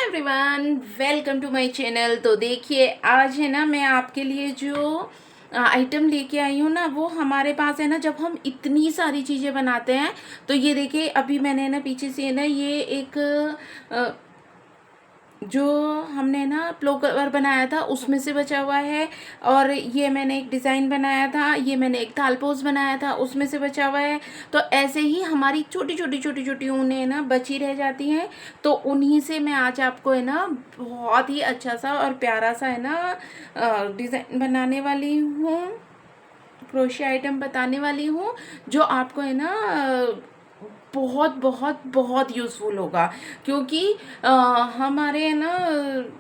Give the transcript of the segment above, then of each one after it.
Everyone, welcome to my channel. तो देखिए, आज है ना मैं आपके लिए जो आइटम लेके आई हूँ ना, वो हमारे पास है ना, जब हम इतनी सारी चीज़ें बनाते हैं। तो ये देखिए, अभी मैंने ना पीछे से ना ये एक जो हमने ना प्लो कवर बनाया था उसमें से बचा हुआ है। और ये मैंने एक डिज़ाइन बनाया था, ये मैंने एक थालपोस बनाया था उसमें से बचा हुआ है। तो ऐसे ही हमारी छोटी छोटी छोटी छोटी ऊनें ना बची रह जाती हैं। तो उन्हीं से मैं आज आपको है ना बहुत ही अच्छा सा और प्यारा सा है ना डिज़ाइन बनाने वाली हूँ, क्रोशिया आइटम बताने वाली हूँ, जो आपको है ना बहुत बहुत बहुत यूज़फुल होगा। क्योंकि हमारे है ना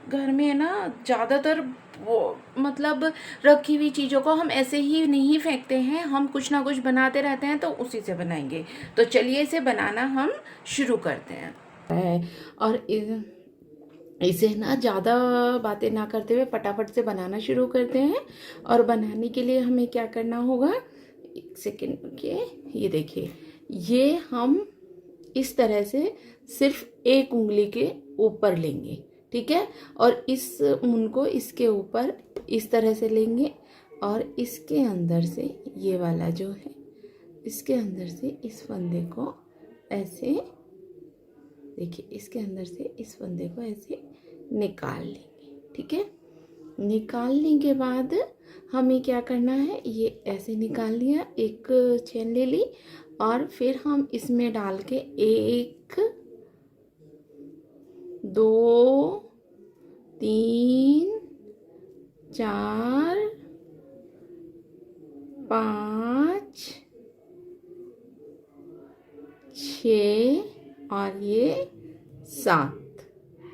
घर में है ना ज़्यादातर वो मतलब रखी हुई चीज़ों को हम ऐसे ही नहीं फेंकते हैं, हम कुछ ना कुछ बनाते रहते हैं। तो उसी से बनाएंगे। तो चलिए इसे बनाना हम शुरू करते हैं। और इसे ना ज़्यादा बातें ना करते हुए फटाफट से बनाना शुरू करते हैं। और बनाने के लिए हमें क्या करना होगा, एक सेकेंड के, ये देखिए, ये हम इस तरह से सिर्फ एक उंगली के ऊपर लेंगे, ठीक है। और इस ऊन को इसके ऊपर इस तरह से लेंगे और इसके अंदर से ये वाला जो है, इसके अंदर से इस फंदे को ऐसे, देखिए, इसके अंदर से इस फंदे को ऐसे निकाल लेंगे, ठीक है। निकालने के बाद हमें क्या करना है, ये ऐसे निकाल लिया, एक चेन ले ली और फिर हम इसमें डाल के 1 2 3 4 5 6 और ये 7,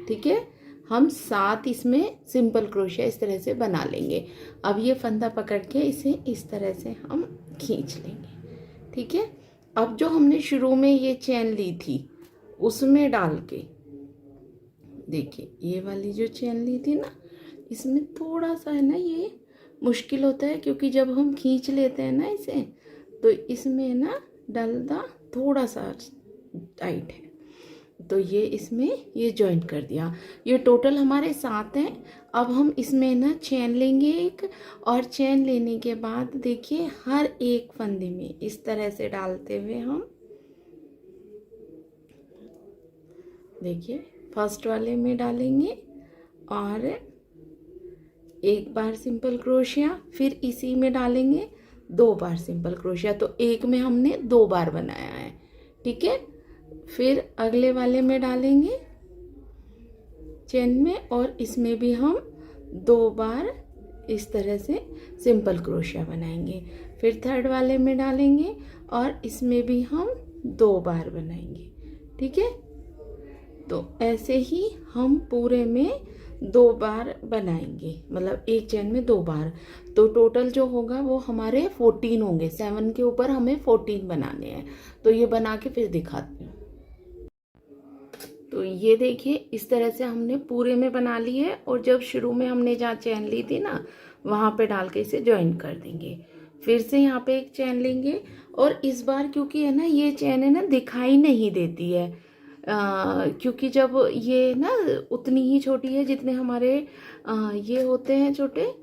ठीक है। हम 7 इसमें सिंपल क्रोशिया इस तरह से बना लेंगे। अब ये फंदा पकड़ के इसे इस तरह से हम खींच लेंगे, ठीक है। अब जो हमने शुरू में ये चेन ली थी उसमें डाल के, देखिए, ये वाली जो चेन ली थी ना, इसमें थोड़ा सा है ना ये मुश्किल होता है, क्योंकि जब हम खींच लेते हैं ना इसे, तो इसमें ना डलदा थोड़ा सा टाइट है। तो ये इसमें ये जॉइंट कर दिया। ये टोटल हमारे 7 हैं। अब हम इसमें ना चेन लेंगे एक, और चेन लेने के बाद देखिए, हर एक फंदे में इस तरह से डालते हुए हम, देखिए, फर्स्ट वाले में डालेंगे और एक बार सिंपल क्रोशिया, फिर इसी में डालेंगे 2 बार सिंपल क्रोशिया। तो एक में हमने 2 बार बनाया है, ठीक है। फिर अगले वाले में डालेंगे चेन में, और इसमें भी हम 2 बार इस तरह से सिंपल क्रोशिया बनाएंगे। फिर थर्ड वाले में डालेंगे और इसमें भी हम 2 बार बनाएंगे, ठीक है। तो ऐसे ही हम पूरे में 2 बार बनाएंगे, मतलब एक चेन में 2 बार। तो टोटल जो होगा वो हमारे 14 होंगे। 7 के ऊपर हमें 14 बनाने हैं। तो ये बना के फिर दिखाती हूँ। तो ये देखिए, इस तरह से हमने पूरे में बना ली है। और जब शुरू में हमने जहाँ चेन ली थी ना, वहाँ पे डाल के इसे ज्वाइन कर देंगे। फिर से यहाँ पे एक चेन लेंगे, और इस बार क्योंकि है ना ये चेन है ना दिखाई नहीं देती है, क्योंकि जब ये ना उतनी ही छोटी है जितने हमारे ये होते हैं छोटे,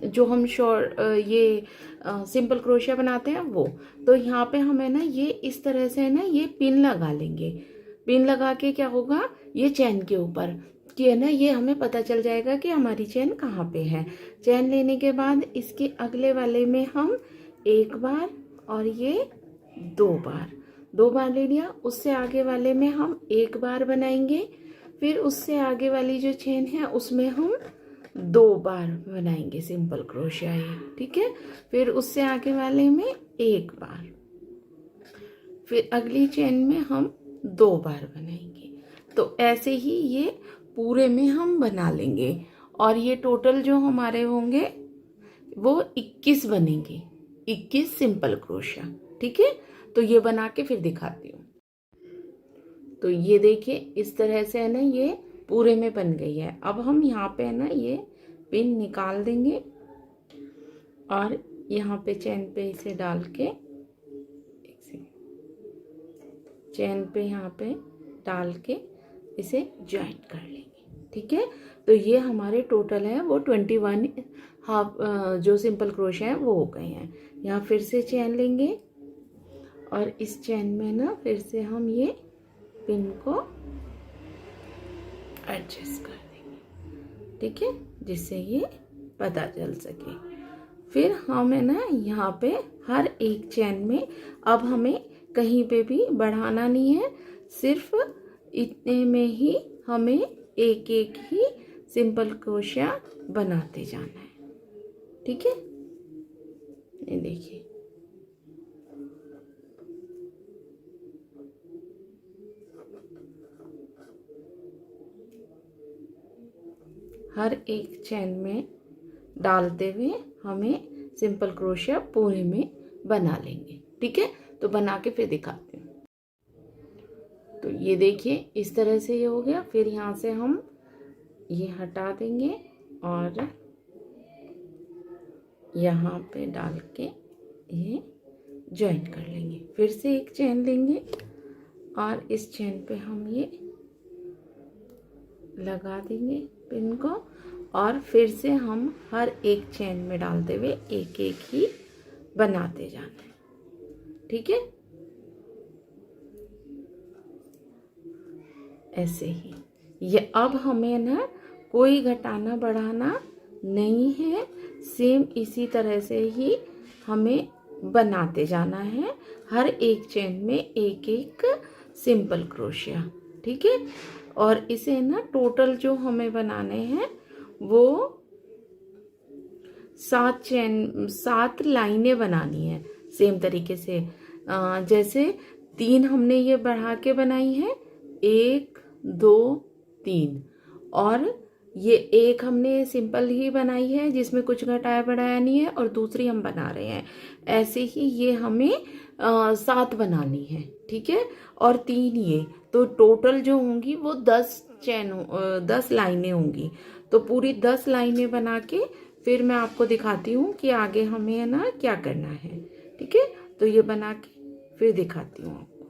जो हम शॉर्ट ये सिंपल क्रोशिया बनाते हैं वो। तो यहाँ पे हमें ना ये इस तरह से है ना ये पिन लगा लेंगे। पिन लगा के क्या होगा, ये चेन के ऊपर कि है ना, ये हमें पता चल जाएगा कि हमारी चेन कहाँ पे है। चेन लेने के बाद इसके अगले वाले में हम 1 बार और ये 2 बार ले लिया। उससे आगे वाले में हम 1 बार बनाएंगे। फिर उससे आगे वाली जो चेन है उसमें हम 2 बार बनाएंगे सिंपल क्रोशिया, ये ठीक है। फिर उससे आगे वाले में 1 बार, फिर अगली चेन में हम 2 बार बनाएंगे। तो ऐसे ही ये पूरे में हम बना लेंगे। और ये टोटल जो हमारे होंगे वो 21 बनेंगे, 21 सिंपल क्रोशिया, ठीक है। तो ये बना के फिर दिखाती हूँ। तो ये देखिए, इस तरह से है ना ये पूरे में बन गई है। अब हम यहाँ पे है ना ये पिन निकाल देंगे और यहाँ पे चेन पे इसे डाल के, चेन पे यहाँ पे डाल के इसे जॉइंट कर लेंगे। ठीक है, तो ये हमारे टोटल है वो 21 हाफ जो सिंपल क्रोशिया है वो हो गए हैं। यहाँ फिर से चेन लेंगे और इस चेन में ना फिर से हम ये पिन को एडजस्ट कर देंगे। ठीक है, जिससे ये पता चल सके। फिर हमें ना यहाँ पे हर एक चेन में अब हमें कहीं पे भी बढ़ाना नहीं है, सिर्फ इतने में ही हमें एक एक ही सिंपल क्रोशिया बनाते जाना है। ठीक है, ये देखिए हर एक चेन में डालते हुए हमें सिंपल क्रोशिया पूरे में बना लेंगे। ठीक है, तो बना के फिर दिखाते हैं। तो ये देखिए इस तरह से ये हो गया। फिर यहाँ से हम ये हटा देंगे और यहाँ पे डाल के ये जॉइन कर लेंगे। फिर से एक चेन लेंगे और इस चेन पे हम ये लगा देंगे पिन को और फिर से हम हर एक चेन में डालते हुए एक एक ही बनाते जाना है। ठीक है, ऐसे ही ये अब हमें ना कोई घटाना बढ़ाना नहीं है, सेम इसी तरह से ही हमें बनाते जाना है हर एक चेन में एक एक सिंपल क्रोशिया। ठीक है, और इसे ना टोटल जो हमें बनाने हैं वो 7 लाइनें बनानी है सेम तरीके से। जैसे 3 हमने ये बढ़ा के बनाई है, 1 2 3, और ये एक हमने सिंपल ही बनाई है जिसमें कुछ घटाया बढ़ाया नहीं है और दूसरी हम बना रहे हैं। ऐसे ही ये हमें 7 बनानी है। ठीक है, और 3 ये, तो टोटल जो होंगी वो 10 लाइनें होंगी। तो पूरी 10 लाइनें बना के फिर मैं आपको दिखाती हूँ कि आगे हमें है ना क्या करना है। ठीक है, तो ये बना के फिर दिखाती हूँ आपको।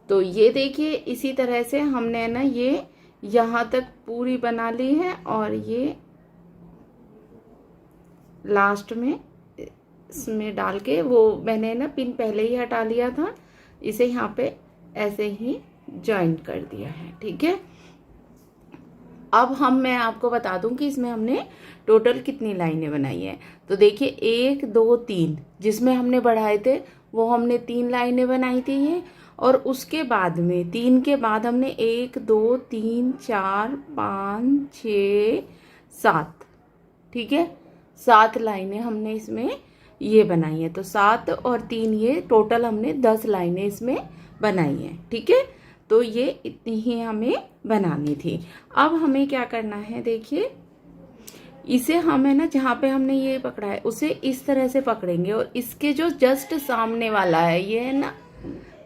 तो ये देखिए इसी तरह से हमने ना ये यहाँ तक पूरी बना ली है और ये लास्ट में इसमें डाल के वो मैंने ना पिन पहले ही हटा लिया था, इसे यहाँ पे ऐसे ही जॉइंट कर दिया है। ठीक है, अब मैं आपको बता दूं कि इसमें हमने टोटल कितनी लाइनें बनाई है। तो देखिए 1 2 3 जिसमें हमने बढ़ाए थे वो हमने 3 लाइनें बनाई थी ये, और उसके बाद में 3 के बाद हमने 1 2 3 4 5 6 7, ठीक है 7 लाइनें हमने इसमें ये बनाई है। तो 7 और 3 ये टोटल हमने 10 लाइनें इसमें बनाई है। ठीक है, तो ये इतनी ही हमें बनानी थी। अब हमें क्या करना है, देखिए इसे हमें ना जहाँ पे हमने ये पकड़ा है उसे इस तरह से पकड़ेंगे और इसके जो जस्ट सामने वाला है ये है ना,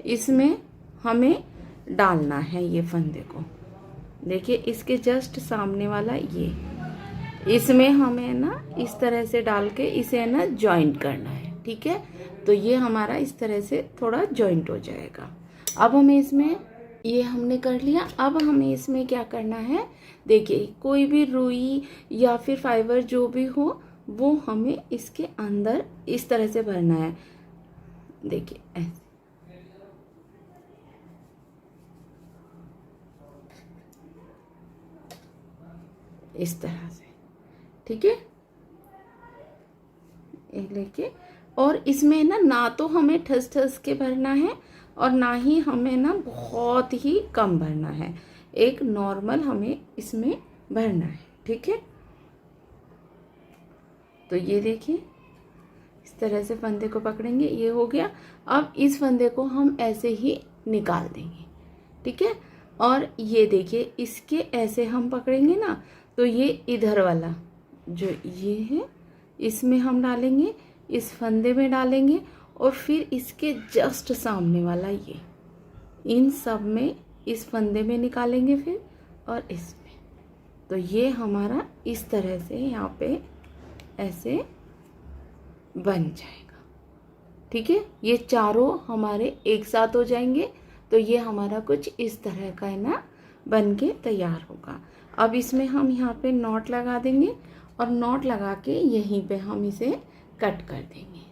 इसमें हमें डालना है ये फंदे को। देखिए इसके जस्ट सामने वाला ये, इसमें हमें ना इस तरह से डाल के इसे ना जॉइंट करना है। ठीक है, तो ये हमारा इस तरह से थोड़ा जॉइंट हो जाएगा। अब हमें इसमें ये हमने कर लिया। अब हमें इसमें क्या करना है, देखिए कोई भी रुई या फिर फाइबर जो भी हो वो हमें इसके अंदर इस तरह से भरना है। देखिए ऐसे, इस तरह से, ठीक है ये लेके, और इसमें ना तो हमें ठस ठस के भरना है और ना ही हमें ना बहुत ही कम भरना है, एक नॉर्मल हमें इसमें भरना है। ठीक है, तो ये देखिए इस तरह से फंदे को पकड़ेंगे, ये हो गया। अब इस फंदे को हम ऐसे ही निकाल देंगे। ठीक है, और ये देखिए इसके ऐसे हम पकड़ेंगे ना, तो ये इधर वाला जो ये है इसमें हम डालेंगे, इस फंदे में डालेंगे, और फिर इसके जस्ट सामने वाला ये, इन सब में इस फंदे में निकालेंगे फिर, और इसमें। तो ये हमारा इस तरह से यहाँ पे ऐसे बन जाएगा। ठीक है, ये चारों हमारे एक साथ हो जाएंगे। तो ये हमारा कुछ इस तरह का है ना बन के तैयार होगा। अब इसमें हम यहाँ पे नॉट लगा देंगे और नॉट लगा के यहीं पे हम इसे कट कर देंगे।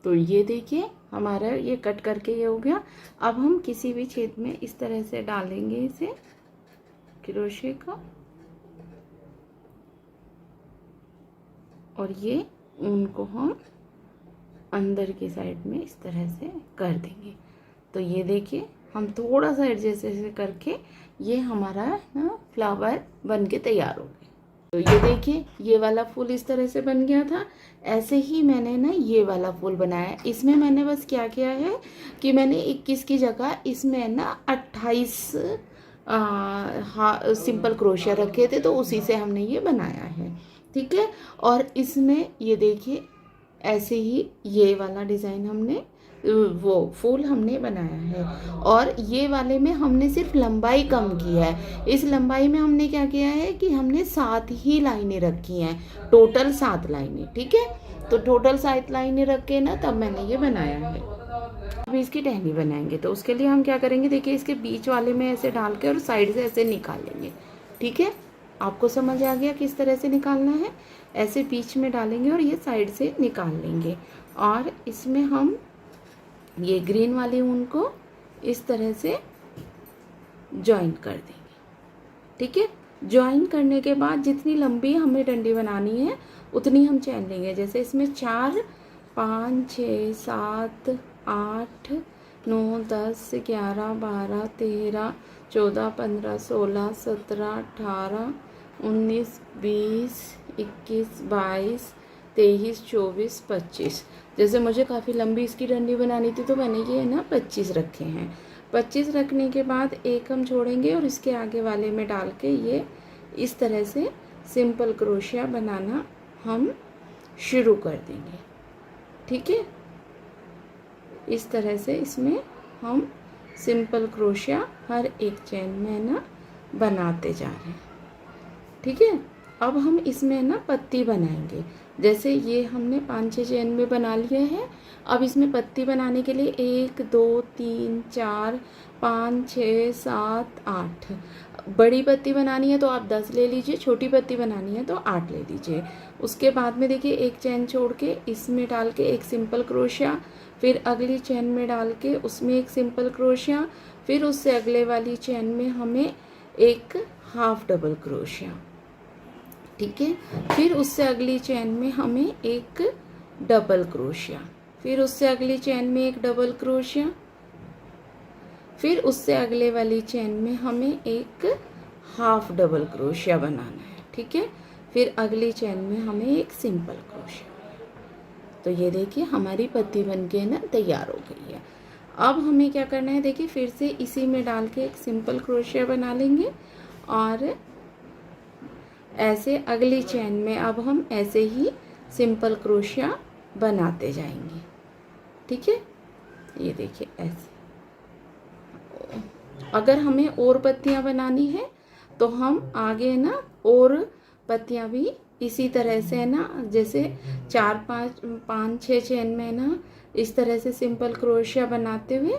तो ये देखिए हमारा ये कट करके ये हो गया। अब हम किसी भी छेद में इस तरह से डालेंगे इसे क्रोशे का, और ये ऊन को हम अंदर की साइड में इस तरह से कर देंगे। तो ये देखिए हम थोड़ा सा एडजस्ट ऐसे करके ये हमारा ना फ्लावर बन के तैयार हो गया। तो ये देखिए ये वाला फूल इस तरह से बन गया था। ऐसे ही मैंने ना ये वाला फूल बनाया। इसमें मैंने बस क्या किया है कि मैंने 21 की जगह इसमें ना 28 सिंपल क्रोशिया रखे थे, तो उसी से हमने ये बनाया है। ठीक है, और इसमें ये देखिए ऐसे ही ये वाला डिज़ाइन हमने वो फूल हमने बनाया है। और ये वाले में हमने सिर्फ लंबाई कम की है। इस लंबाई में हमने क्या किया है कि हमने 7 ही लाइनें रखी हैं, टोटल 7 लाइनें। ठीक है, तो टोटल 7 लाइनें रख के ना तब मैंने ये बनाया है। अब इसकी टहनी बनाएंगे, तो उसके लिए हम क्या करेंगे, देखिए इसके बीच वाले में ऐसे डाल के और साइड से ऐसे निकाल लेंगे। ठीक है, आपको समझ आ गया किस तरह से निकालना है। ऐसे बीच में डालेंगे और ये साइड से निकाल लेंगे, और इसमें हम ये ग्रीन वाली ऊन को इस तरह से जॉइन कर देंगे। ठीक है, जॉइन करने के बाद जितनी लंबी हमें डंडी बनानी है उतनी हम चैन लेंगे। जैसे इसमें 4, 5, 6, 7, 8, 9, 10, 11, 12, 13, 14, 15, 16, 17, 18, 19, 20, 21, 22, 23, 24, 25। जैसे मुझे काफ़ी लंबी इसकी डंडी बनानी थी तो मैंने ये ना 25 रखे हैं। 25 रखने के बाद एक हम छोड़ेंगे और इसके आगे वाले में डाल के ये इस तरह से सिंपल क्रोशिया बनाना हम शुरू कर देंगे। ठीक है, इस तरह से इसमें हम सिंपल क्रोशिया हर एक चेन में ना बनाते जा रहे हैं। ठीक है, अब हम इसमें ना पत्ती बनाएंगे। जैसे ये हमने 5-6 चेन में बना लिए हैं। अब इसमें पत्ती बनाने के लिए 1, 2, 3, 4, 5, 6, 7, 8 बड़ी पत्ती बनानी है तो आप 10 ले लीजिए, छोटी पत्ती बनानी है तो 8 ले लीजिए। उसके बाद में देखिए एक चेन छोड़ के इसमें डाल के एक सिंपल क्रोशिया, फिर अगली चेन में डाल के उसमें एक सिंपल क्रोशिया, फिर उससे अगले वाली चेन में हमें एक हाफ डबल क्रोशिया। ठीक है, फिर उससे अगली चेन में हमें एक डबल क्रोशिया, फिर उससे अगली चेन में एक डबल क्रोशिया, फिर उससे अगले वाली चेन में हमें एक हाफ डबल क्रोशिया बनाना है। ठीक है, फिर अगली चेन में हमें एक सिंपल क्रोशिया। तो ये देखिए हमारी पत्ती बन के ना तैयार हो गई है। अब हमें क्या करना है, देखिए फिर से इसी में डाल के एक सिंपल क्रोशिया बना लेंगे, और ऐसे अगली चेन में अब हम ऐसे ही सिंपल क्रोशिया बनाते जाएंगे। ठीक है, ये देखिए ऐसे। अगर हमें और पत्तियां बनानी है तो हम आगे ना और पत्तियां भी इसी तरह से ना, जैसे 4, 5, 6 चेन में ना इस तरह से सिंपल क्रोशिया बनाते हुए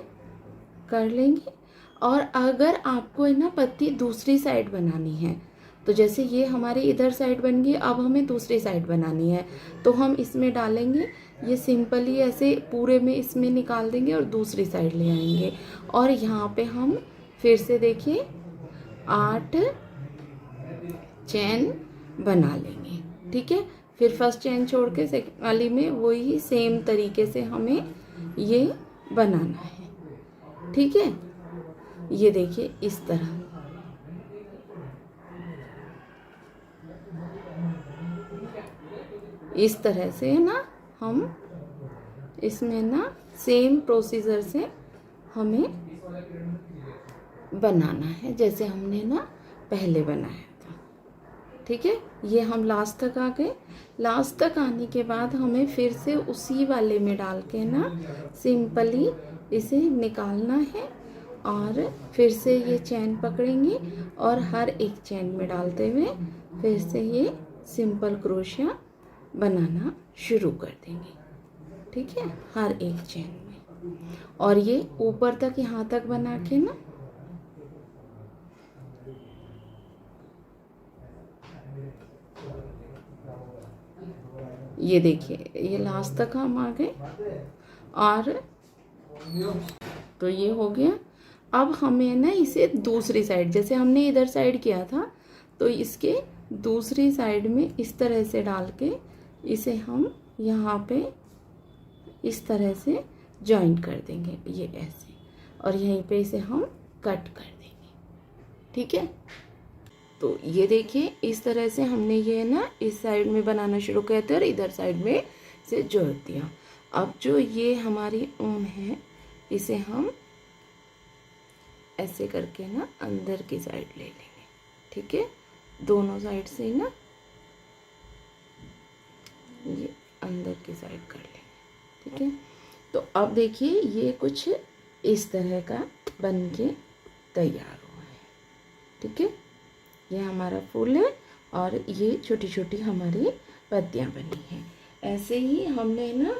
कर लेंगे। और अगर आपको है ना पत्ती दूसरी साइड बनानी है, तो जैसे ये हमारी इधर साइड बन गई, अब हमें दूसरी साइड बनानी है तो हम इसमें डालेंगे, ये सिंपली ऐसे पूरे में इसमें निकाल देंगे और दूसरी साइड ले आएंगे, और यहाँ पे हम फिर से देखिए 8 चेन बना लेंगे। ठीक है, फिर फर्स्ट चेन छोड़ के सेकंड वाली में वही सेम तरीके से हमें ये बनाना है। ठीक है, ये देखिए इस तरह। इस तरह से ना हम इसमें ना सेम प्रोसीजर से हमें बनाना है जैसे हमने ना पहले बनाया था। ठीक है, ये हम लास्ट तक आ गए। लास्ट तक आने के बाद हमें फिर से उसी वाले में डाल के ना सिंपली इसे निकालना है, और फिर से ये चैन पकड़ेंगे और हर एक चैन में डालते हुए फिर से ये सिंपल क्रोशिया बनाना शुरू कर देंगे। ठीक है, हर एक चैन में। और ये ऊपर तक यहाँ तक बना के ना ये देखिए, ये लास्ट तक हम आ गए। और तो ये हो गया। अब हमें ना इसे दूसरी साइड, जैसे हमने इधर साइड किया था, तो इसके दूसरी साइड में इस तरह से डाल के इसे हम यहाँ पे इस तरह से जॉइंट कर देंगे, ये ऐसे, और यहीं पे इसे हम कट कर देंगे। ठीक है, तो ये देखिए इस तरह से हमने ये ना इस साइड में बनाना शुरू किया था और इधर साइड में से जोड़ दिया। अब जो ये हमारी ऊन है इसे हम ऐसे करके ना अंदर की साइड ले लेंगे। ठीक है, दोनों साइड से ना ये अंदर की साइड कर लेंगे। ठीक है, तो अब देखिए ये कुछ इस तरह का बन के तैयार हुआ है। ठीक है, ये हमारा फूल है और ये छोटी छोटी हमारी पत्तियां बनी हैं। ऐसे ही हमने ना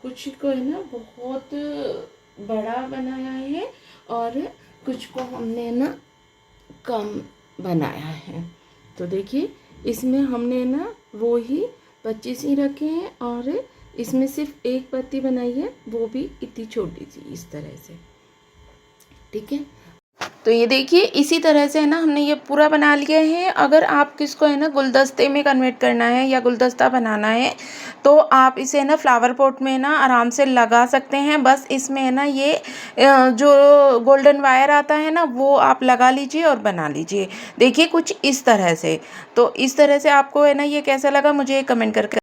कुछ को है ना बहुत बड़ा बनाया है और कुछ को हमने ना कम बनाया है। तो देखिए इसमें हमने ना वो ही 25 ही रखे हैं और इसमें सिर्फ एक पत्ती बनाई है, वो भी इतनी छोटी सी इस तरह से। ठीक है, तो ये देखिए इसी तरह से है ना हमने ये पूरा बना लिया है। अगर आप किसको है ना गुलदस्ते में कन्वर्ट करना है या गुलदस्ता बनाना है तो आप इसे ना फ्लावर पॉट में ना आराम से लगा सकते हैं। बस इसमें है ना ये जो गोल्डन वायर आता है ना वो आप लगा लीजिए और बना लीजिए। देखिए कुछ इस तरह से। तो इस तरह से आपको है ना ये कैसा लगा मुझे कमेंट करके